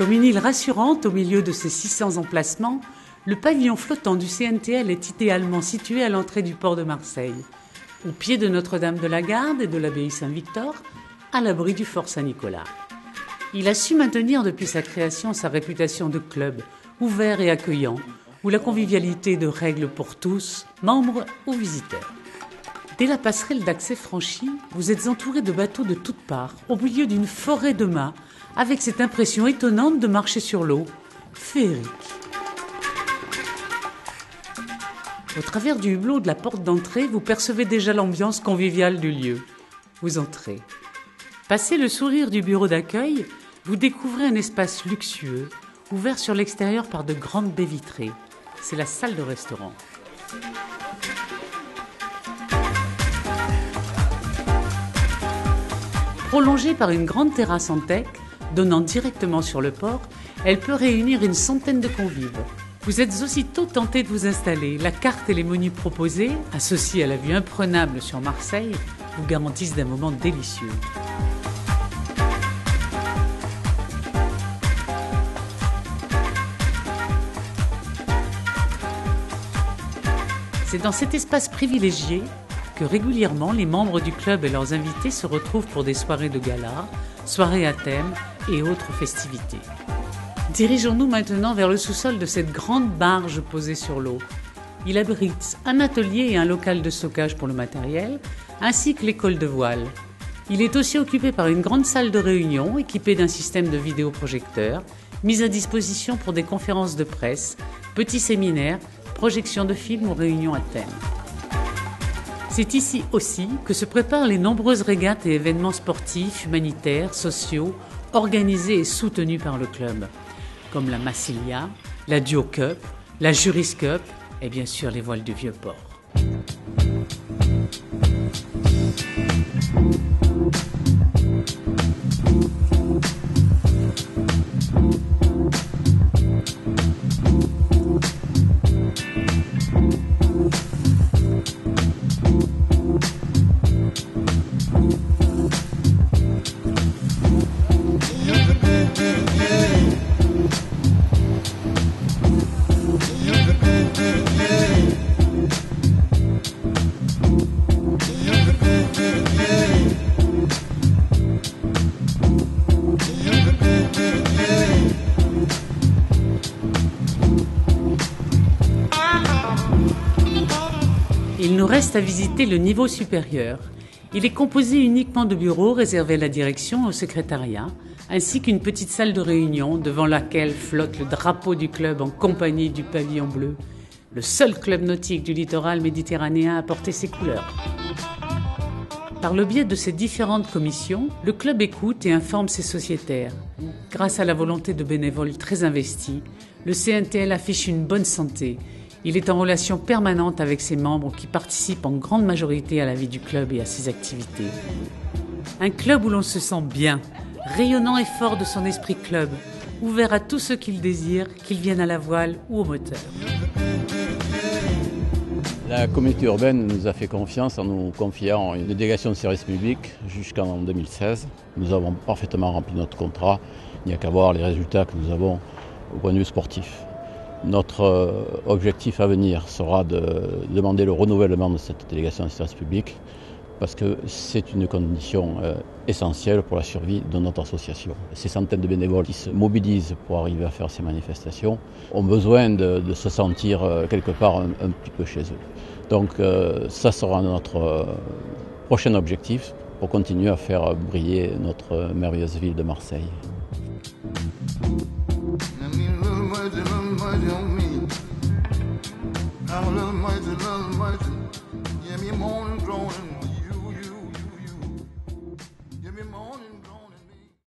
Comme une île rassurante au milieu de ses 600 emplacements, le pavillon flottant du CNTL est idéalement situé à l'entrée du port de Marseille, au pied de Notre-Dame de la Garde et de l'abbaye Saint-Victor, à l'abri du fort Saint-Nicolas. Il a su maintenir depuis sa création sa réputation de club, ouvert et accueillant, où la convivialité de règle pour tous, membres ou visiteurs. Dès la passerelle d'accès franchie, vous êtes entouré de bateaux de toutes parts, au milieu d'une forêt de mâts, avec cette impression étonnante de marcher sur l'eau, féerique. Au travers du hublot de la porte d'entrée, vous percevez déjà l'ambiance conviviale du lieu. Vous entrez. Passé le sourire du bureau d'accueil, vous découvrez un espace luxueux, ouvert sur l'extérieur par de grandes baies vitrées. C'est la salle de restaurant. Prolongée par une grande terrasse en teck, donnant directement sur le port, elle peut réunir une centaine de convives. Vous êtes aussitôt tenté de vous installer. La carte et les menus proposés, associés à la vue imprenable sur Marseille, vous garantissent d'un moment délicieux. C'est dans cet espace privilégié que régulièrement les membres du club et leurs invités se retrouvent pour des soirées de gala, soirées à thème et autres festivités. Dirigeons-nous maintenant vers le sous-sol de cette grande barge posée sur l'eau. Il abrite un atelier et un local de stockage pour le matériel, ainsi que l'école de voile. Il est aussi occupé par une grande salle de réunion équipée d'un système de vidéoprojecteur, mise à disposition pour des conférences de presse, petits séminaires, projections de films ou réunions à thème. C'est ici aussi que se préparent les nombreuses régates et événements sportifs, humanitaires, sociaux, organisés et soutenus par le club, comme la Massilia, la Duo Cup, la Juris Cup et bien sûr les voiles du Vieux-Port. Il nous reste à visiter le niveau supérieur. Il est composé uniquement de bureaux réservés à la direction et au secrétariat, ainsi qu'une petite salle de réunion devant laquelle flotte le drapeau du club en compagnie du pavillon bleu, le seul club nautique du littoral méditerranéen à porter ses couleurs. Par le biais de ses différentes commissions, le club écoute et informe ses sociétaires. Grâce à la volonté de bénévoles très investis, le CNTL affiche une bonne santé. Il est en relation permanente avec ses membres qui participent en grande majorité à la vie du club et à ses activités. Un club où l'on se sent bien, rayonnant et fort de son esprit club, ouvert à tous ceux qui le désirent, qu'ils viennent à la voile ou au moteur. La communauté urbaine nous a fait confiance en nous confiant une délégation de service public jusqu'en 2016. Nous avons parfaitement rempli notre contrat. Il n'y a qu'à voir les résultats que nous avons au point de vue sportif. Notre objectif à venir sera de demander le renouvellement de cette délégation de service public parce que c'est une condition essentielle pour la survie de notre association. Ces centaines de bénévoles qui se mobilisent pour arriver à faire ces manifestations ont besoin de se sentir quelque part un petit peu chez eux. Donc ça sera notre prochain objectif pour continuer à faire briller notre merveilleuse ville de Marseille. Give me morning growing.